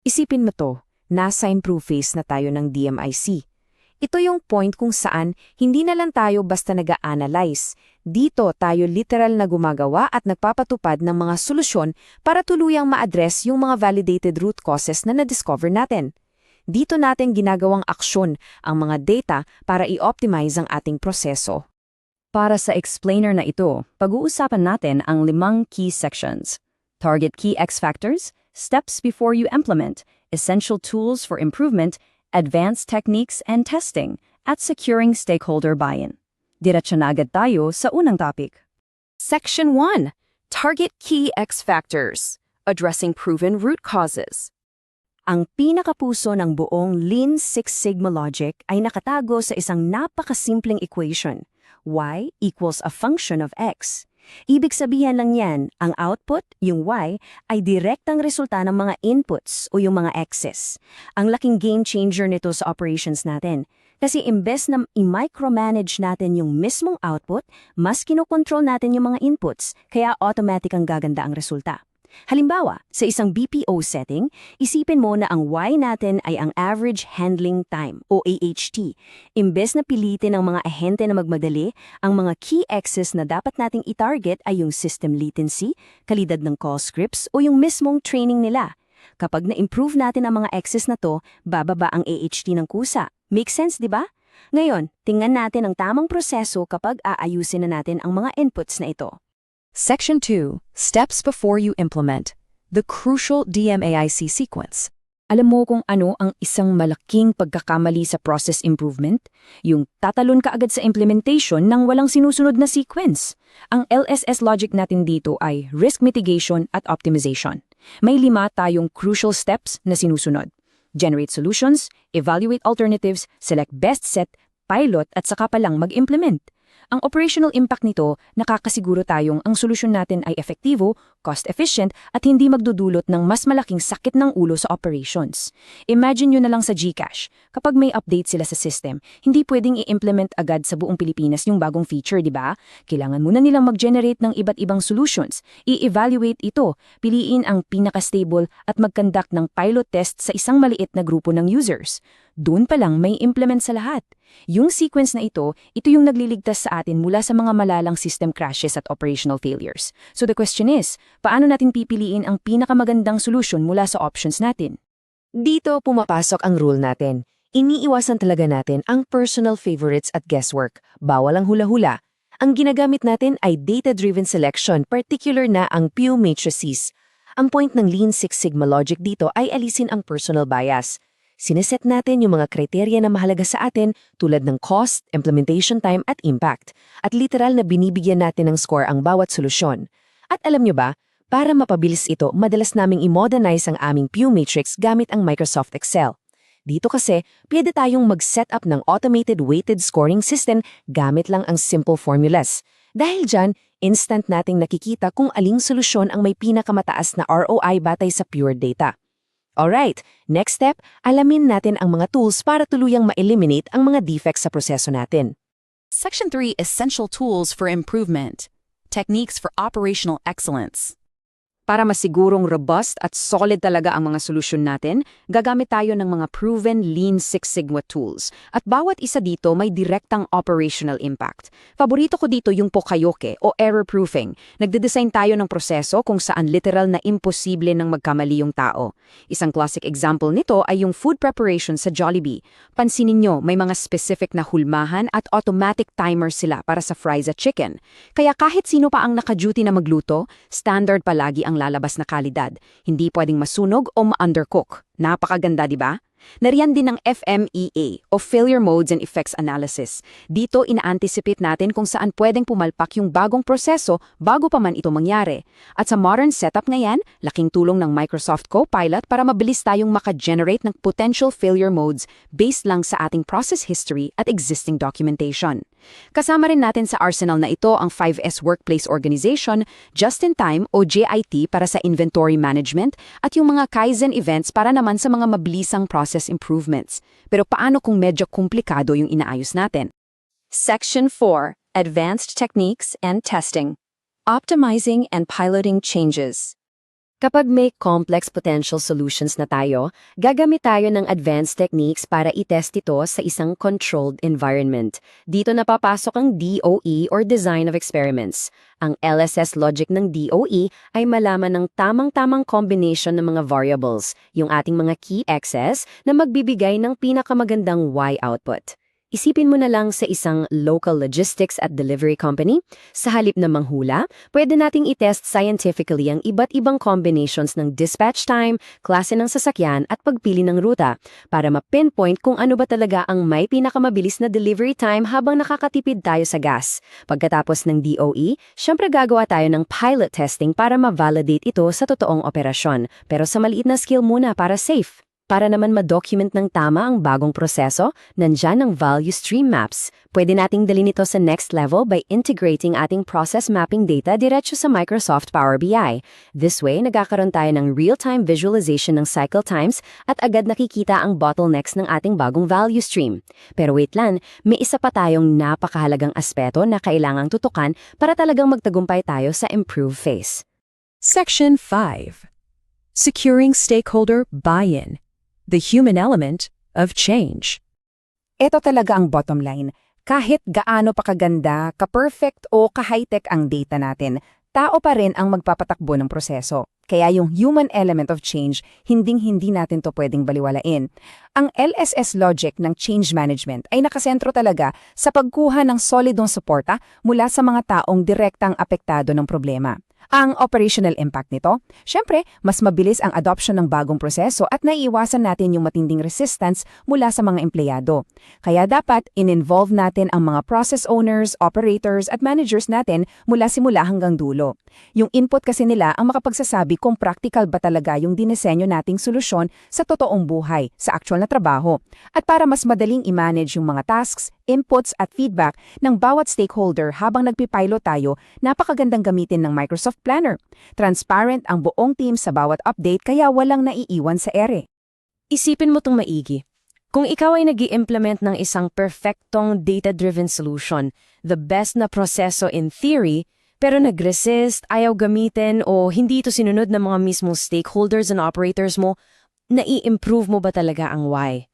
Isipin mo to, nasa improve phase na tayo ng DMIC. Ito yung point kung saan hindi na lang tayo basta nag-a-analyze. Dito tayo literal na gumagawa at nagpapatupad ng mga solusyon para tuluyang ma-address yung mga validated root causes na na-discover natin. Dito natin ginagawang aksyon ang mga data para i-optimize ang ating proseso. Para sa explainer na ito, pag-uusapan natin ang 5 key sections. Target key X factors, steps before you implement, essential tools for improvement, advanced techniques and testing, at securing stakeholder buy-in. Diretso na agad tayo sa unang topic. Section 1. Target Key X Factors. Addressing Proven Root Causes. Ang pinakapuso ng buong Lean Six Sigma logic ay nakatago sa isang napakasimpleng equation. Y equals a function of X. Ibig sabihin lang yan, ang output, yung Y, ay direktang resulta ng mga inputs o yung mga X's. Ang laking game changer nito sa operations natin. Kasi imbes na i-micromanage natin yung mismong output, mas kinokontrol natin yung mga inputs, kaya automatic ang gaganda ang resulta. Halimbawa, sa isang BPO setting, isipin mo na ang Y natin ay ang average handling time o AHT. Imbes na pilitin ang mga ahente na magmadali, ang mga key X's na dapat nating i-target ay yung system latency, kalidad ng call scripts o yung mismong training nila. Kapag na-improve natin ang mga X's na to, bababa ang AHT ng kusa. Make sense, di ba? Ngayon, tingnan natin ang tamang proseso kapag aayusin na natin ang mga inputs na ito. Section 2. Steps before you implement. The crucial DMAIC sequence. Alam mo kung ano ang isang malaking pagkakamali sa process improvement? Yung tatalon ka agad sa implementation nang walang sinusunod na sequence. Ang LSS logic natin dito ay risk mitigation at optimization. May 5 tayong crucial steps na sinusunod. Generate solutions, evaluate alternatives, select best set, pilot at saka pa lang mag-implement. Ang operational impact nito, nakakasiguro tayong ang solusyon natin ay efektibo, cost-efficient at hindi magdudulot ng mas malaking sakit ng ulo sa operations. Imagine nyo na lang sa GCash, kapag may update sila sa system, hindi pwedeng i-implement agad sa buong Pilipinas yung bagong feature, di ba? Kailangan muna nilang mag-generate ng iba't ibang solutions, i-evaluate ito, piliin ang pinaka-stable at mag-conduct ng pilot test sa isang maliit na grupo ng users. Doon pa lang may implement sa lahat. Yung sequence na ito yung nagliligtas sa atin mula sa mga malalang system crashes at operational failures. So the question is, paano natin pipiliin ang pinakamagandang solusyon mula sa options natin? Dito pumapasok ang rule natin. Iniiwasan talaga natin ang personal favorites at guesswork. Bawal ang hula-hula. Ang ginagamit natin ay data-driven selection, particular na ang Pew matrices. Ang point ng Lean Six Sigma logic dito ay alisin ang personal bias. Sineset natin yung mga kriteria na mahalaga sa atin tulad ng cost, implementation time at impact. At literal na binibigyan natin ng score ang bawat solusyon. At alam nyo ba, para mapabilis ito, madalas naming i-modernize ang aming Pew Matrix gamit ang Microsoft Excel. Dito kasi, pwede tayong mag-set up ng automated weighted scoring system gamit lang ang simple formulas. Dahil dyan, instant nating nakikita kung aling solusyon ang may pinakamataas na ROI batay sa pure data. Alright, next step, alamin natin ang mga tools para tuluyang ma-eliminate ang mga defects sa proseso natin. Section 3. Essential Tools for Improvement. Techniques for Operational Excellence. Para masigurong robust at solid talaga ang mga solusyon natin, gagamit tayo ng mga proven Lean Six Sigma tools. At bawat isa dito may direktang operational impact. Paborito ko dito yung Pokayoke o error proofing. Nagde-design tayo ng proseso kung saan literal na imposible nang magkamali yung tao. Isang classic example nito ay yung food preparation sa Jollibee. Pansinin nyo, may mga specific na hulmahan at automatic timer sila para sa fries at chicken. Kaya kahit sino pa ang naka-duty na magluto, standard palagi ang lalabas na kalidad. Hindi pwedeng masunog o ma-undercook. Napakaganda, di ba? Nariyan din ang FMEA o Failure Modes and Effects Analysis. Dito ina-anticipate natin kung saan pwedeng pumalpak yung bagong proseso bago pa man ito mangyari. At sa modern setup ngayon, laking tulong ng Microsoft Copilot para mabilis tayong maka-generate ng potential failure modes based lang sa ating process history at existing documentation. Kasama rin natin sa arsenal na ito ang 5S Workplace Organization, Just-in-Time o JIT para sa inventory management at yung mga Kaizen events para naman sa mga mabilisang process improvements. Pero paano kung medyo komplikado yung inaayos natin? Section 4. Advanced Techniques and Testing. Optimizing and Piloting Changes. Kapag may complex potential solutions na tayo, gagamit tayo ng advanced techniques para itest ito sa isang controlled environment. Dito napapasok ang DOE or Design of Experiments. Ang LSS logic ng DOE ay malaman ng tamang-tamang combination ng mga variables, yung ating mga key X's na magbibigay ng pinakamagandang Y output. Isipin mo na lang sa isang local logistics at delivery company. Sa halip na manghula, pwede nating itest scientifically ang iba't ibang combinations ng dispatch time, klase ng sasakyan at pagpili ng ruta para ma-pinpoint kung ano ba talaga ang may pinakamabilis na delivery time habang nakakatipid tayo sa gas. Pagkatapos ng DOE, syempre gagawa tayo ng pilot testing para ma-validate ito sa totoong operasyon, pero sa maliit na scale muna para safe. Para naman ma-document ng tama ang bagong proseso, nandyan ang value stream maps. Pwede nating dalhin ito sa next level by integrating ating process mapping data diretso sa Microsoft Power BI. This way, nagkakaroon tayo ng real-time visualization ng cycle times at agad nakikita ang bottlenecks ng ating bagong value stream. Pero wait lang, may isa pa tayong napakahalagang aspeto na kailangang tutukan para talagang magtagumpay tayo sa improve phase. Section 5. Securing stakeholder buy-in. The human element of change. Ito talaga ang bottom line. Kahit gaano pa kaganda, ka-perfect o ka-high-tech ang data natin, tao pa rin ang magpapatakbo ng proseso. Kaya yung human element of change, hinding-hindi natin to pwedeng baliwalain. Ang LSS logic ng change management ay nakasentro talaga sa pagkuha ng solidong suporta mula sa mga taong direktang apektado ng problema. Ang operational impact nito, syempre, mas mabilis ang adoption ng bagong proseso at naiiwasan natin yung matinding resistance mula sa mga empleyado. Kaya dapat in-involve natin ang mga process owners, operators at managers natin mula simula hanggang dulo. Yung input kasi nila ang makapagsasabi kung practical ba talaga yung dinesenyo nating solusyon sa totoong buhay, sa actual na trabaho. At para mas madaling i-manage yung mga tasks, inputs at feedback ng bawat stakeholder habang nagpipilot tayo, napakagandang gamitin ng Microsoft Planner. Transparent ang buong team sa bawat update kaya walang naiiwan sa ere. Isipin mo itong maigi. Kung ikaw ay nag-i-implement ng isang perfectong data-driven solution, the best na proseso in theory, pero nag-resist, ayaw gamitin o hindi ito sinunod ng mga mismong stakeholders and operators mo, nai-improve mo ba talaga ang why?